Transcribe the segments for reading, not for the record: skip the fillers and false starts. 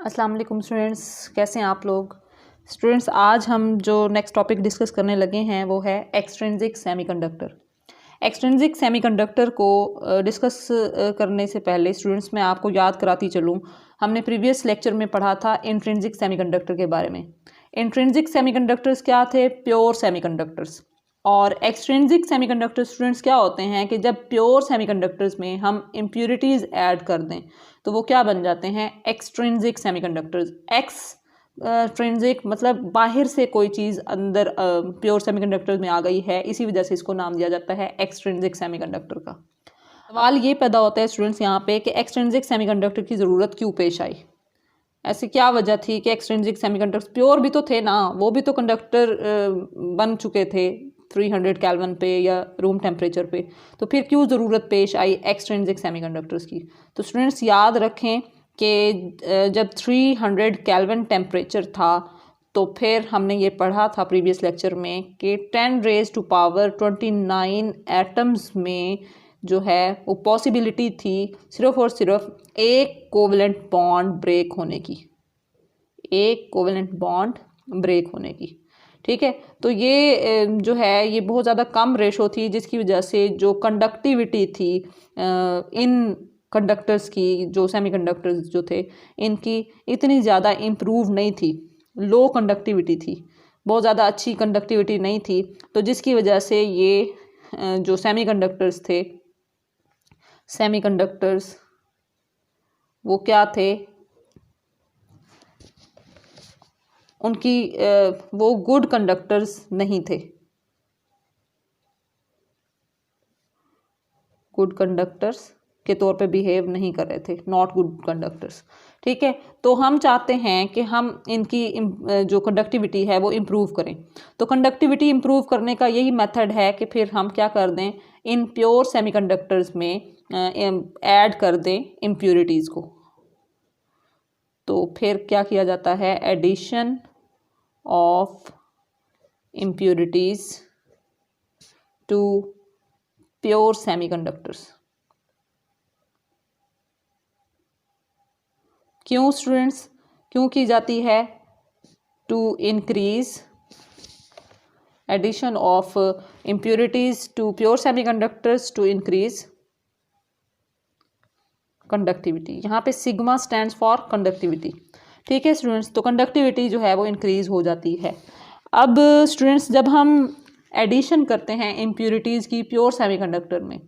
अस्सलाम वालेकुम स्टूडेंट्स, कैसे हैं आप लोग। स्टूडेंट्स, आज हम जो नेक्स्ट टॉपिक डिस्कस करने लगे हैं वो है एक्सट्रिंसिक सेमीकंडक्टर। एक्सट्रिंसिक सेमीकंडक्टर को डिस्कस करने से पहले स्टूडेंट्स मैं आपको याद कराती चलूँ, हमने प्रीवियस लेक्चर में पढ़ा था इंट्रिंसिक सेमीकंडक्टर के बारे में। इंट्रिंसिक सेमीकंडक्टर्स क्या थे? Pure semiconductors. और एक्सट्रिंसिक सेमीकंडक्टर स्टूडेंट्स क्या होते हैं कि जब प्योर सेमीकंडक्टर्स में हम इम्प्योरिटीज़ ऐड कर दें तो वो क्या बन जाते हैं? Extrinsic semiconductors. एक्सट्रिंसिक मतलब बाहर से कोई चीज़ अंदर प्योर सेमीकंडक्टर में आ गई है, इसी वजह से इसको नाम दिया जाता है एक्सट्रिंसिक सेमीकंडक्टर का। सवाल ये पैदा होता है स्टूडेंट्स यहाँ पे कि एक्सट्रिंसिक सेमीकंडक्टर की ज़रूरत क्यों पेश आई? ऐसी क्या वजह थी कि एक्सट्रिंसिक सेमीकंडक्टर्स प्योर भी तो थे ना, वो भी तो कंडक्टर बन चुके थे 300 केल्विन पे या रूम टेम्परेचर पे, तो फिर क्यों ज़रूरत पेश आई एक्सट्रिंसिक सेमीकंडक्टर्स की? तो स्टूडेंट्स याद रखें कि जब 300 केल्विन टेम्परेचर था तो फिर हमने ये पढ़ा था प्रीवियस लेक्चर में कि 10⁻⁻29 एटम्स में जो है वो पॉसिबिलिटी थी सिर्फ और सिर्फ एक कोवेलेंट बॉन्ड ब्रेक होने की, एक कोवेलेंट बॉन्ड ब्रेक होने की। ठीक है, तो ये जो है ये बहुत ज़्यादा कम रेशो थी, जिसकी वजह से जो कंडक्टिविटी थी इन कंडक्टर्स की, जो सेमीकंडक्टर्स जो थे इनकी इतनी ज़्यादा इम्प्रूव नहीं थी, लो कंडक्टिविटी थी, बहुत ज़्यादा अच्छी कंडक्टिविटी नहीं थी। तो जिसकी वजह से ये जो सेमीकंडक्टर्स थे, सेमीकंडक्टर्स वो क्या थे, उनकी वो गुड कंडक्टर्स नहीं थे, गुड कंडक्टर्स के तौर पे बिहेव नहीं कर रहे थे, नॉट गुड कंडक्टर्स। ठीक है, तो हम चाहते हैं कि हम इनकी जो कंडक्टिविटी है वो इम्प्रूव करें। तो कंडक्टिविटी इम्प्रूव करने का यही मेथड है कि फिर हम क्या कर दें, इन प्योर सेमीकंडक्टर्स में ऐड कर दें इम्प्योरिटीज़ को। तो फिर क्या किया जाता है? Addition of impurities to pure semiconductors. क्यों स्टूडेंट्स, क्यों की जाती है? To increase addition of impurities to pure semiconductors to increase conductivity. यहाँ पे सिग्मा स्टैंड्स फॉर कंडक्टिविटी। ठीक है स्टूडेंट्स, तो कंडक्टिविटी जो है वो इंक्रीज हो जाती है। अब स्टूडेंट्स, जब हम एडिशन करते हैं इम्प्योरिटीज़ की प्योर सेमीकंडक्टर में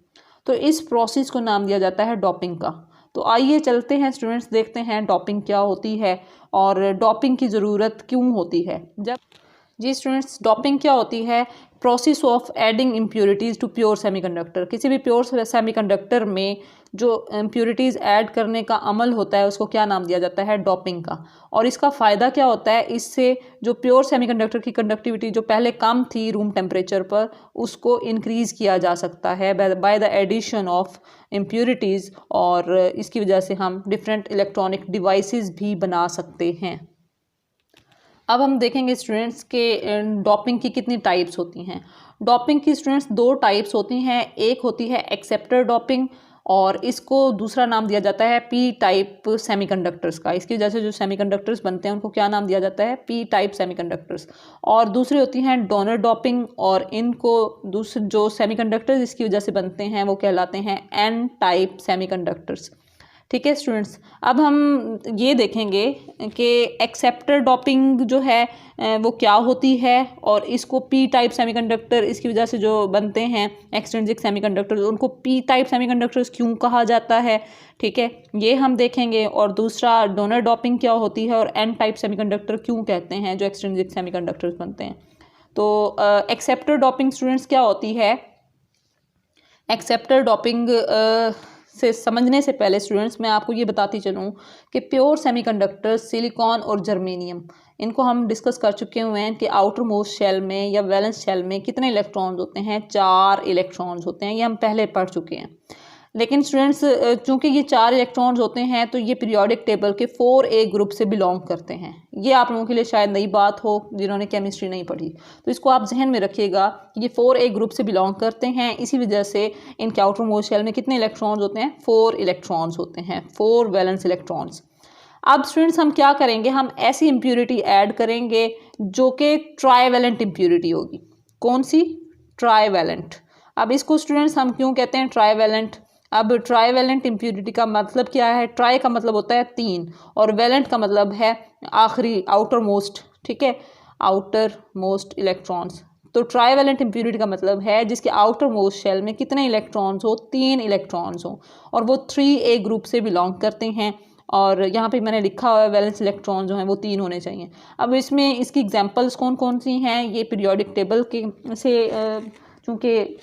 तो इस प्रोसेस को नाम दिया जाता है डॉपिंग का। तो आइए चलते हैं स्टूडेंट्स, देखते हैं डॉपिंग क्या होती है और डॉपिंग की ज़रूरत क्यों होती है। जी स्टूडेंट्स, डॉपिंग क्या होती है? Process of adding impurities to pure semiconductor. किसी भी प्योर सेमीकंडक्टर में जो इम्प्योरिटीज़ ऐड करने का अमल होता है उसको क्या नाम दिया जाता है? डॉपिंग का। और इसका फ़ायदा क्या होता है? इससे जो प्योर सेमीकंडक्टर की कंडक्टिविटी जो पहले कम थी रूम टेम्परेचर पर, उसको इंक्रीज़ किया जा सकता है by the addition of impurities, और इसकी वजह से हम डिफरेंट इलेक्ट्रॉनिक डिवाइसेस भी बना सकते हैं। अब हम देखेंगे स्टूडेंट्स के डॉपिंग की कितनी टाइप्स होती हैं। डॉपिंग की स्टूडेंट्स दो टाइप्स होती हैं, एक होती है एक्सेप्टर डॉपिंग और इसको दूसरा नाम दिया जाता है पी टाइप सेमीकंडक्टर्स का। इसकी वजह से जो सेमीकंडक्टर्स बनते हैं उनको क्या नाम दिया जाता है? P type semiconductors. और दूसरी होती हैं डोनर डॉपिंग, और इनको दूसरे जो सेमीकंडक्टर्स इसकी वजह से बनते हैं वो कहलाते हैं एन टाइप सेमीकंडक्टर्स। ठीक है स्टूडेंट्स, अब हम ये देखेंगे कि एक्सेप्टर डॉपिंग जो है वो क्या होती है और इसको पी टाइप सेमीकंडक्टर इसकी वजह से जो बनते हैं एक्सट्रिंसिक सेमीकंडक्टर्स उनको पी टाइप सेमीकंडक्टर्स क्यों कहा जाता है। ठीक है, ये हम देखेंगे। और दूसरा डोनर डॉपिंग क्या होती है और एन टाइप सेमीकंडक्टर क्यों कहते हैं जो एक्सट्रिंसिक सेमीकंडक्टर्स बनते हैं। तो एक्सेप्टर डॉपिंग स्टूडेंट्स क्या होती है? एक्सेप्टर डॉपिंग से समझने से पहले स्टूडेंट्स मैं आपको ये बताती चलूँ कि प्योर सेमीकंडक्टर सिलिकॉन और जर्मेनियम, इनको हम डिस्कस कर चुके हुए हैं कि आउटर मोस्ट शेल में या वैलेंस शेल में कितने इलेक्ट्रॉन्स होते हैं? 4 इलेक्ट्रॉन्स होते हैं, ये हम पहले पढ़ चुके हैं। लेकिन स्टूडेंट्स चूंकि ये 4 इलेक्ट्रॉन्स होते हैं तो ये पीरियोडिक टेबल के 4a ग्रुप से बिलोंग करते हैं। ये आप लोगों के लिए शायद नई बात हो जिन्होंने केमिस्ट्री नहीं पढ़ी, तो इसको आप जहन में रखिएगा कि ये 4a ग्रुप से बिलोंग करते हैं। इसी वजह से इनके आउटर मोस्ट शेल में कितने इलेक्ट्रॉन्स होते हैं? 4 इलेक्ट्रॉन्स होते हैं, 4 वैलेंस इलेक्ट्रॉन्स। अब स्टूडेंट्स हम क्या करेंगे, हम ऐसी इम्प्योरिटी ऐड करेंगे जो कि ट्राईवैलेंट इम्प्योरिटी होगी। कौन सी? ट्राईवैलेंट। अब इसको स्टूडेंट्स हम क्यों कहते हैं ट्राईवैलेंट? अब ट्राईवैलेंट इम्प्योरिटी का मतलब क्या है? ट्राई का मतलब होता है 3 और वैलेंट का मतलब है आखिरी, आउटर मोस्ट, ठीक है, आउटर मोस्ट इलेक्ट्रॉन्स। तो ट्राईवैलेंट इम्प्योरिटी का मतलब है जिसके आउटर मोस्ट शेल में कितने इलेक्ट्रॉन्स हो? 3 इलेक्ट्रॉन्स हो और वो 3A ग्रुप से बिलोंग करते हैं। और यहाँ पे मैंने लिखा हुआ है वैलेंस इलेक्ट्रॉन जो हैं वो 3 होने चाहिए। अब इसमें इसकी एग्जांपल्स कौन कौन सी हैं? ये पीरियोडिक टेबल के से चूँकि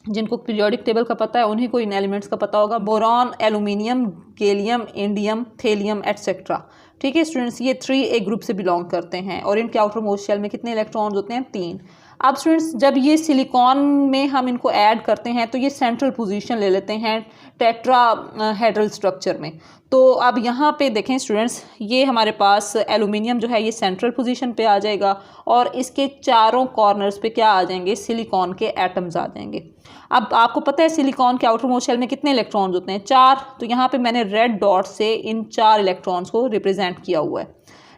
जिनको पीरियोडिक टेबल का पता है उन्हीं को इन एलिमेंट्स का पता होगा। Boron, aluminium, gallium, indium, thallium etcetera. ठीक है स्टूडेंट्स, ये 3A ग्रुप से बिलोंग करते हैं और इनके आउटर मोस्ट शेल में कितने इलेक्ट्रॉन्स होते हैं? 3। अब स्टूडेंट्स जब ये सिलिकॉन में हम इनको ऐड करते हैं तो ये सेंट्रल पोजीशन ले लेते हैं टेट्राहेड्रल स्ट्रक्चर में। तो अब यहाँ पे देखें स्टूडेंट्स, ये हमारे पास एल्यूमिनियम जो है ये सेंट्रल पोजीशन पे आ जाएगा और इसके चारों कॉर्नर्स पे क्या आ जाएंगे? सिलिकॉन के एटम्स आ जाएंगे। अब आपको पता है सिलिकॉन के आउटर मोस्ट शेल में कितने इलेक्ट्रॉन्स होते हैं? 4। तो यहाँ पे मैंने रेड डॉट से इन 4 इलेक्ट्रॉन्स को रिप्रेजेंट किया हुआ है।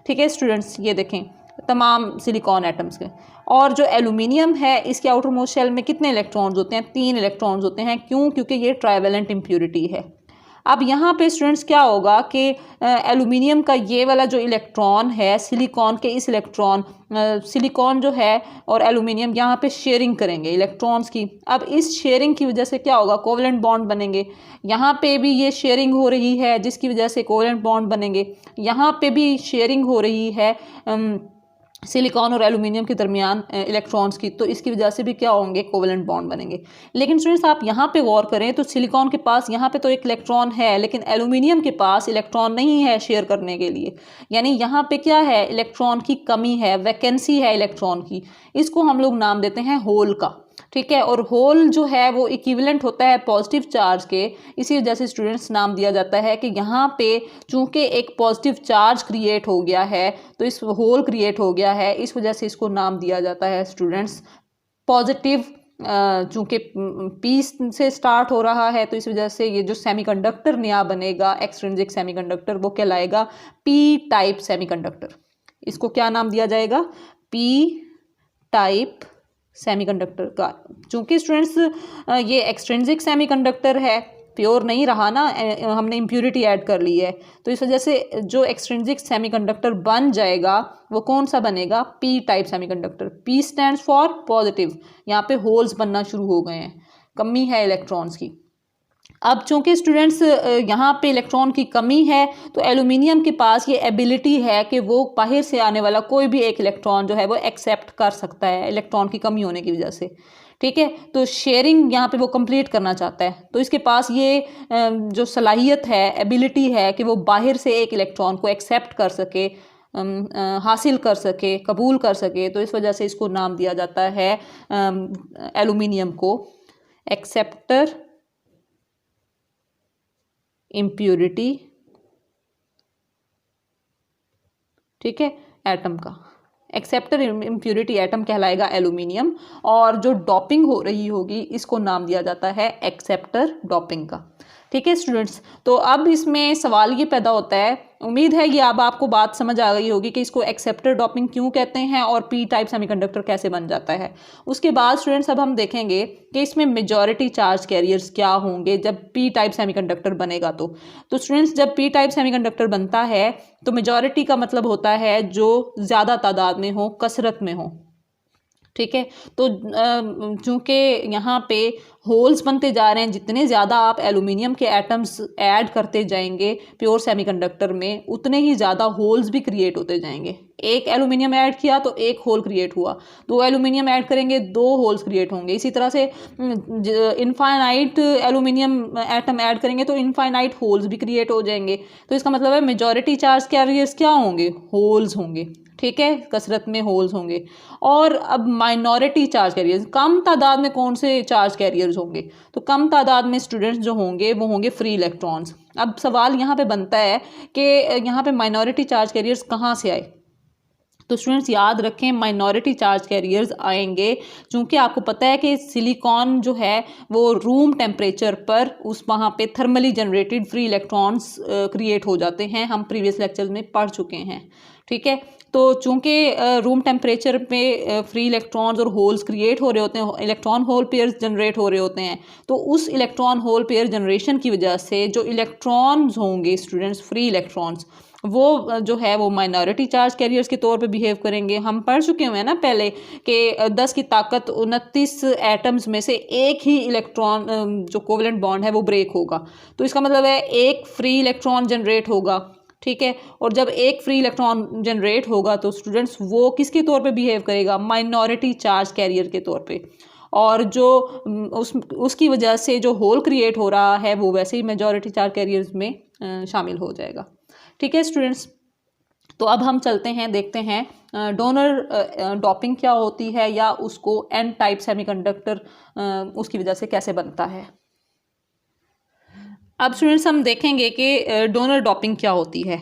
ठीक है स्टूडेंट्स, ये देखें तमाम सिलिकॉन एटम्स के। और जो एल्यूमिनियम है इसके आउटर मोस्ट शेल में कितने इलेक्ट्रॉन्स होते हैं? 3 इलेक्ट्रॉन्स होते हैं। क्यों? क्योंकि ये ट्राईवैलेंट इम्प्योरिटी है। अब यहाँ पे स्टूडेंट्स क्या होगा कि एल्यूमिनियम का ये वाला जो इलेक्ट्रॉन है सिलिकॉन के इस इलेक्ट्रॉन सिलिकॉन जो है और एल्यूमिनियम यहाँ पे शेयरिंग करेंगे इलेक्ट्रॉन्स की। अब इस शेयरिंग की वजह से क्या होगा? कोवलेंट बॉन्ड बनेंगे। यहाँ पे भी ये शेयरिंग हो रही है जिसकी वजह से कोवलेंट बॉन्ड बनेंगे। यहाँ पे भी शेयरिंग हो रही है सिलिकॉन और एल्यूमिनियम के दरमियान इलेक्ट्रॉन्स की, तो इसकी वजह से भी क्या होंगे? कोवलेंट बॉन्ड बनेंगे। लेकिन स्टूडेंट्स आप यहाँ पे गौर करें तो सिलिकॉन के पास यहाँ पे तो एक इलेक्ट्रॉन है लेकिन एल्यूमिनियम के पास इलेक्ट्रॉन नहीं है शेयर करने के लिए। यानी यहाँ पे क्या है? इलेक्ट्रॉन की कमी है, वैकेंसी है इलेक्ट्रॉन की। इसको हम लोग नाम देते हैं होल का। ठीक है, और होल जो है वो इक्विवेलेंट होता है पॉजिटिव चार्ज के। इसी वजह से स्टूडेंट्स नाम दिया जाता है कि यहाँ पे चूंकि एक पॉजिटिव चार्ज क्रिएट हो गया है तो इस होल क्रिएट हो गया है, इस वजह से इसको नाम दिया जाता है स्टूडेंट्स पॉजिटिव। चूंकि पी से स्टार्ट हो रहा है तो इस वजह से ये जो सेमीकंडक्टर नया बनेगा एक्सट्रिंसिक सेमीकंडक्टर वो कहलाएगा पी टाइप सेमीकंडक्टर। इसको क्या नाम दिया जाएगा? पी टाइप सेमीकंडक्टर का। चूंकि स्टूडेंट्स ये एक्सट्रिंसिक सेमीकंडक्टर है, प्योर नहीं रहा ना, हमने इम्प्योरिटी ऐड कर ली है, तो इस वजह से जो एक्सट्रिंसिक सेमीकंडक्टर बन जाएगा वो कौन सा बनेगा? P type semiconductor. P stands for positive. यहाँ पे होल्स बनना शुरू हो गए हैं, कमी है इलेक्ट्रॉन्स की। अब चूंकि स्टूडेंट्स यहाँ पे इलेक्ट्रॉन की कमी है तो एल्यूमिनियम के पास ये एबिलिटी है कि वो बाहर से आने वाला कोई भी एक इलेक्ट्रॉन जो है वो एक्सेप्ट कर सकता है इलेक्ट्रॉन की कमी होने की वजह से। ठीक है, तो शेयरिंग यहाँ पे वो कंप्लीट करना चाहता है तो इसके पास ये जो सलाहियत है, एबिलिटी है कि वो बाहर से एक इलेक्ट्रॉन को एक्सेप्ट कर सके, हासिल कर सके, कबूल कर सके। तो इस वजह से इसको नाम दिया जाता है एल्यूमिनियम को एक्सेप्टर इम्प्योरिटी, ठीक है, एटम का। एक्सेप्टर इम्प्योरिटी एटम कहलाएगा एल्यूमिनियम और जो डॉपिंग हो रही होगी इसको नाम दिया जाता है एक्सेप्टर डॉपिंग का। ठीक है स्टूडेंट्स, तो अब इसमें सवाल ये पैदा होता है, उम्मीद है कि अब आपको बात समझ आ गई होगी कि इसको एक्सेप्टर डॉपिंग क्यों कहते हैं और पी टाइप सेमीकंडक्टर कैसे बन जाता है। उसके बाद स्टूडेंट्स अब हम देखेंगे कि इसमें मेजॉरिटी चार्ज कैरियर्स क्या होंगे जब पी टाइप सेमीकंडक्टर बनेगा। तो स्टूडेंट्स जब पी टाइप सेमीकंडक्टर बनता है तो मेजॉरिटी का मतलब होता है जो ज़्यादा तादाद में हो, कसरत में हो। ठीक है, तो चूँकि यहाँ पे होल्स बनते जा रहे हैं, जितने ज़्यादा आप एल्यूमिनियम के एटम्स ऐड करते जाएंगे प्योर सेमीकंडक्टर में उतने ही ज़्यादा होल्स भी क्रिएट होते जाएंगे। एक एल्यूमिनियम ऐड किया तो एक होल क्रिएट हुआ, 2 एल्यूमिनियम ऐड करेंगे 2 होल्स क्रिएट होंगे। इसी तरह से इनफाइनाइट एल्यूमिनियम एटम ऐड करेंगे तो इनफाइनाइट होल्स भी क्रिएट हो जाएंगे। तो इसका मतलब है मेजॉरिटी चार्ज कैरियर्स क्या होंगे? होल्स होंगे। ठीक है, कसरत में होल्स होंगे। और अब माइनॉरिटी चार्ज कैरियर्स, कम तादाद में कौन से चार्ज कैरियर्स होंगे? तो कम तादाद में स्टूडेंट्स जो होंगे वो होंगे फ्री इलेक्ट्रॉन्स। अब सवाल यहाँ पे बनता है कि यहाँ पे माइनॉरिटी चार्ज कैरियर्स कहाँ से आए? तो स्टूडेंट्स याद रखें माइनॉरिटी चार्ज कैरियर्स आएंगे, चूँकि आपको पता है कि सिलिकॉन जो है वो रूम टेम्परेचर पर उस वहाँ पे thermally generated free electrons create हो जाते हैं, हम प्रीवियस लेक्चर्स में पढ़ चुके हैं, ठीक है। तो चूँकि रूम टेम्परेचर पे फ्री इलेक्ट्रॉन्स और होल्स क्रिएट हो रहे होते हैं, इलेक्ट्रॉन होल पेयर्स जनरेट हो रहे होते हैं, तो उस इलेक्ट्रॉन होल पेयर जनरेशन की वजह से जो इलेक्ट्रॉन्स होंगे स्टूडेंट्स, फ्री इलेक्ट्रॉन्स, वो जो है वो माइनॉरिटी चार्ज कैरियर्स के तौर पे बिहेव करेंगे। हम पढ़ चुके हुए हैं ना पहले कि 10 की ताकत 29 एटम्स में से एक ही इलेक्ट्रॉन जो कोवेलेंट बॉन्ड है वो ब्रेक होगा, तो इसका मतलब है एक फ्री इलेक्ट्रॉन जनरेट होगा, ठीक है। और जब एक फ्री इलेक्ट्रॉन जनरेट होगा तो स्टूडेंट्स वो किसके तौर पे बिहेव करेगा, माइनॉरिटी चार्ज कैरियर के तौर पे, और जो उसकी वजह से जो होल क्रिएट हो रहा है वो वैसे ही मेजॉरिटी चार्ज कैरियर्स में शामिल हो जाएगा, ठीक है स्टूडेंट्स। तो अब हम चलते हैं, देखते हैं डोनर डॉपिंग क्या होती है, या उसको एन टाइप सेमीकंडक्टर उसकी वजह से कैसे बनता है। अब स्टूडेंट्स हम देखेंगे कि डोनर डॉपिंग क्या होती है।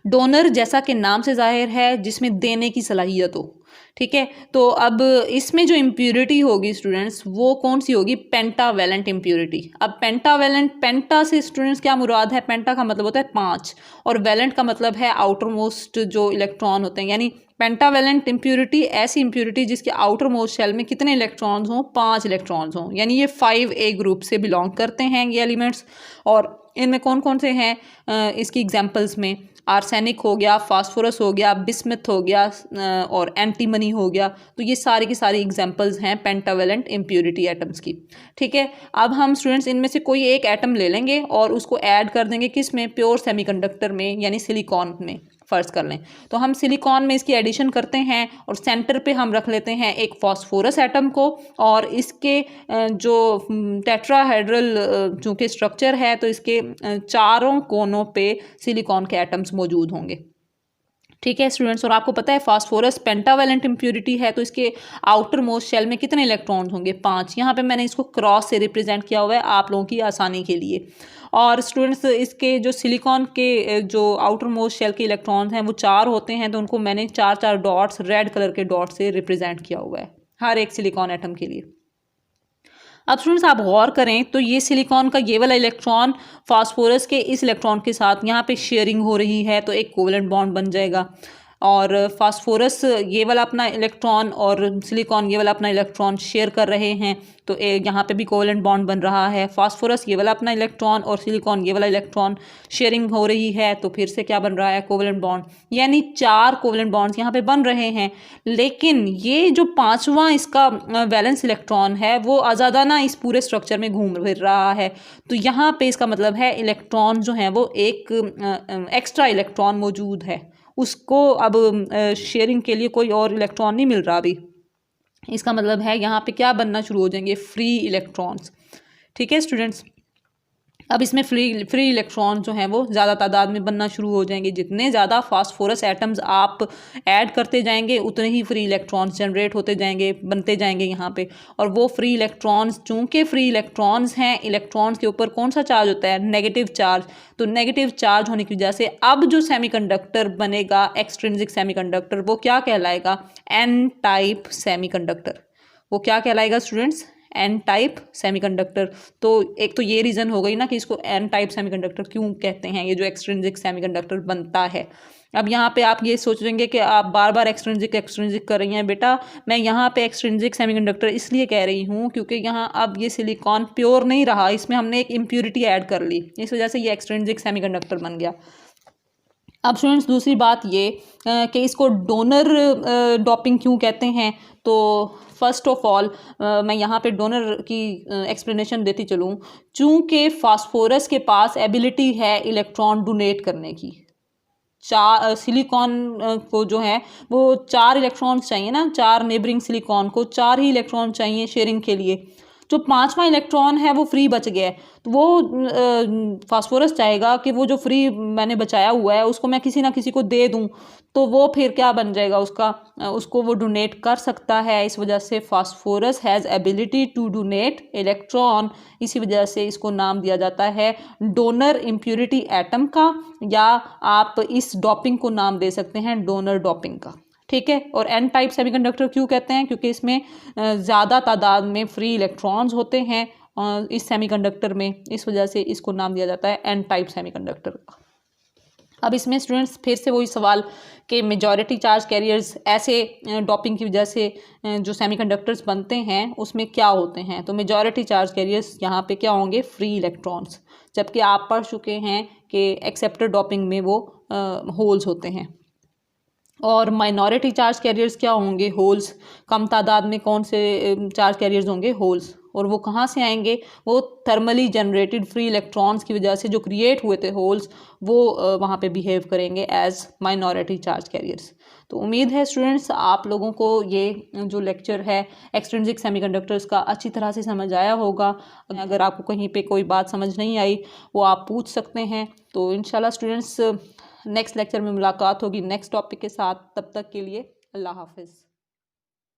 डोनर जैसा कि नाम से जाहिर है जिसमें देने की सलाहियत हो, ठीक है। तो अब इसमें जो इम्प्यूरिटी होगी स्टूडेंट्स वो कौन सी होगी, पेंटावेलेंट इम्प्यूरिटी। अब पेंटावेलेंट, पेंटा से स्टूडेंट्स क्या मुराद है, पेंटा का मतलब होता है 5 और वैलेंट का मतलब है आउटर मोस्ट जो इलेक्ट्रॉन होते हैं, यानी पेंटावेलेंट इम्प्यूरिटी ऐसी इम्प्यूरिटी जिसके आउटर मोस्ट शेल में कितने इलेक्ट्रॉन्स हों, 5 इलेक्ट्रॉन्स हों, यानी ये 5A ग्रुप से बिलोंग करते हैं ये एलिमेंट्स। और इनमें कौन कौन से हैं इसकी एग्जांपल्स में आर्सेनिक हो गया, फास्फोरस हो गया, बिस्मथ हो गया और एंटीमनी हो गया। तो ये सारी की सारी एग्जांपल्स हैं पेंटावेलेंट इम्प्यूरिटी एटम्स की, ठीक है। अब हम स्टूडेंट्स इनमें से कोई एक एटम ले लेंगे और उसको ऐड कर देंगे किस में, प्योर सेमीकंडक्टर में, यानी सिलिकॉन में फ़र्ज कर लें। तो हम सिलिकॉन में इसकी एडिशन करते हैं और सेंटर पे हम रख लेते हैं एक फॉस्फोरस एटम को, और इसके जो टेट्राहेड्रल चूँकि स्ट्रक्चर है तो इसके चारों कोनों पे सिलिकॉन के एटम्स मौजूद होंगे, ठीक है स्टूडेंट्स। और आपको पता है फास्फोरस पेंटावेलेंट इम्प्यूरिटी है तो इसके आउटर मोस्ट शेल में कितने इलेक्ट्रॉन्स होंगे, 5। यहाँ पे मैंने इसको क्रॉस से रिप्रेजेंट किया हुआ है आप लोगों की आसानी के लिए। और स्टूडेंट्स इसके जो सिलिकॉन के जो आउटर मोस्ट शेल के इलेक्ट्रॉन्स हैं वो 4 होते हैं, तो उनको मैंने 4 डॉट्स रेड कलर के डॉट से रिप्रेजेंट किया हुआ है हर एक सिलिकॉन एटम के लिए। अब स्टूडेंट्स आप गौर करें तो ये सिलिकॉन का ये वाला इलेक्ट्रॉन फास्फोरस के इस इलेक्ट्रॉन के साथ यहाँ पे शेयरिंग हो रही है तो एक कोवेलेंट बॉन्ड बन जाएगा, और फास्फोरस ये वाला अपना इलेक्ट्रॉन और सिलिकॉन ये वाला अपना इलेक्ट्रॉन शेयर कर रहे हैं तो यहाँ पे भी कोवेलेंट बॉन्ड बन रहा है। फास्फोरस ये वाला अपना इलेक्ट्रॉन और सिलिकॉन ये वाला इलेक्ट्रॉन शेयरिंग हो रही है तो फिर से क्या बन रहा है, कोवेलेंट बॉन्ड, यानी 4 कोवेलेंट बॉन्ड्स यहाँ पे बन रहे हैं। लेकिन ये जो 5वां इसका वैलेंस इलेक्ट्रॉन है वो आज़ादाना इस पूरे स्ट्रक्चर में घूम फिर रहा है, तो यहाँ पे इसका मतलब है इलेक्ट्रॉन जो है वो एक एक्स्ट्रा इलेक्ट्रॉन मौजूद है, उसको अब शेयरिंग के लिए कोई और इलेक्ट्रॉन नहीं मिल रहा अभी। इसका मतलब है यहाँ पे क्या बनना शुरू हो जाएंगे, फ्री इलेक्ट्रॉन्स, ठीक है स्टूडेंट्स। अब इसमें फ्री इलेक्ट्रॉन जो हैं वो ज़्यादा तादाद में बनना शुरू हो जाएंगे। जितने ज़्यादा फास्फोरस एटम्स आप ऐड करते जाएंगे उतने ही फ्री इलेक्ट्रॉन्स जनरेट होते जाएंगे, बनते जाएंगे यहाँ पे। और वो फ्री इलेक्ट्रॉन्स, चूँकि फ्री इलेक्ट्रॉन्स हैं, इलेक्ट्रॉन्स के ऊपर कौन सा चार्ज होता है, नेगेटिव चार्ज। तो नेगेटिव चार्ज होने की वजह से अब जो सेमीकंडक्टर बनेगा, एक्सट्रिंसिक सेमीकंडक्टर, वो क्या कहलाएगा, एन टाइप सेमीकंडक्टर। वो क्या कहलाएगा स्टूडेंट्स, एन टाइप सेमीकंडक्टर। तो एक तो ये रीज़न हो गई ना कि इसको एन टाइप सेमीकंडक्टर क्यों कहते हैं, ये जो एक्सट्रिंसिक सेमीकंडक्टर बनता है। अब यहाँ पे आप ये सोचेंगे कि आप बार बार एक्सट्रिंसिक कर रही हैं, बेटा मैं यहाँ पे एक्सट्रिंसिक सेमीकंडक्टर इसलिए कह रही हूँ क्योंकि यहाँ अब ये सिलिकॉन प्योर नहीं रहा, इसमें हमने एक इम्प्यूरिटी ऐड कर ली, इस वजह से ये एक्सट्रिंसिक सेमीकंडक्टर बन गया। अब स्टूडेंट्स दूसरी बात ये कि इसको डोनर डॉपिंग क्यों कहते हैं, तो फर्स्ट ऑफ ऑल मैं यहाँ पे डोनर की एक्सप्लेनेशन देती चलूँ। चूँकि फास्फोरस के पास एबिलिटी है इलेक्ट्रॉन डोनेट करने की, सिलिकॉन को जो है वो 4 इलेक्ट्रॉन्स चाहिए ना, 4 नेबरिंग सिलिकॉन को 4 ही इलेक्ट्रॉन चाहिए शेयरिंग के लिए। जो 5वां इलेक्ट्रॉन है वो फ्री बच गया है, तो वो फास्फोरस चाहेगा कि वो जो फ्री मैंने बचाया हुआ है उसको मैं किसी ना किसी को दे दूं, तो वो फिर क्या बन जाएगा उसको वो डोनेट कर सकता है। इस वजह से phosphorus has ability to donate electron, इसी वजह से इसको नाम दिया जाता है डोनर इम्प्यूरिटी एटम का, या आप इस डॉपिंग को नाम दे सकते हैं डोनर डॉपिंग का, ठीक है। और एन टाइप सेमीकंडक्टर क्यों कहते हैं? क्योंकि इसमें ज़्यादा तादाद में फ्री इलेक्ट्रॉन्स होते हैं इस सेमीकंडक्टर में, इस वजह से इसको नाम दिया जाता है एन टाइप सेमीकंडक्टर। अब इसमें स्टूडेंट्स फिर से वही सवाल कि मेजॉरिटी चार्ज कैरियर्स ऐसे डोपिंग की वजह से जो सेमीकंडक्टर्स बनते हैं उसमें क्या होते हैं? तो मेजॉरिटी चार्ज कैरियर्स यहाँ पे क्या होंगे? Free electrons. जबकि आप पढ़ चुके हैं कि एक्सेप्टेड डोपिंग में वो होल्स होते हैं। और माइनॉरिटी चार्ज कैरियर्स क्या होंगे? होल्स। कम तादाद में कौन से चार्ज कैरियर्स होंगे? होल्स। और वो कहाँ से आएंगे? वो थर्मली जनरेटेड फ्री इलेक्ट्रॉन्स की वजह से जो क्रिएट हुए थे होल्स, वो वहाँ पे बिहेव करेंगे एज माइनॉरिटी चार्ज कैरियर्स। तो उम्मीद है स्टूडेंट्स आप लोगों को ये जो लेक्चर है एक्सट्रिंसिक सेमीकंडक्टर्स का अच्छी तरह से समझ आया होगा। अगर आपको कहीं पे कोई बात समझ नहीं आई वो आप पूछ सकते हैं। तो इंशाल्लाह स्टूडेंट्स नेक्स्ट लेक्चर में मुलाकात होगी नेक्स्ट टॉपिक के साथ। तब तक के लिए अल्लाह हाफिज़।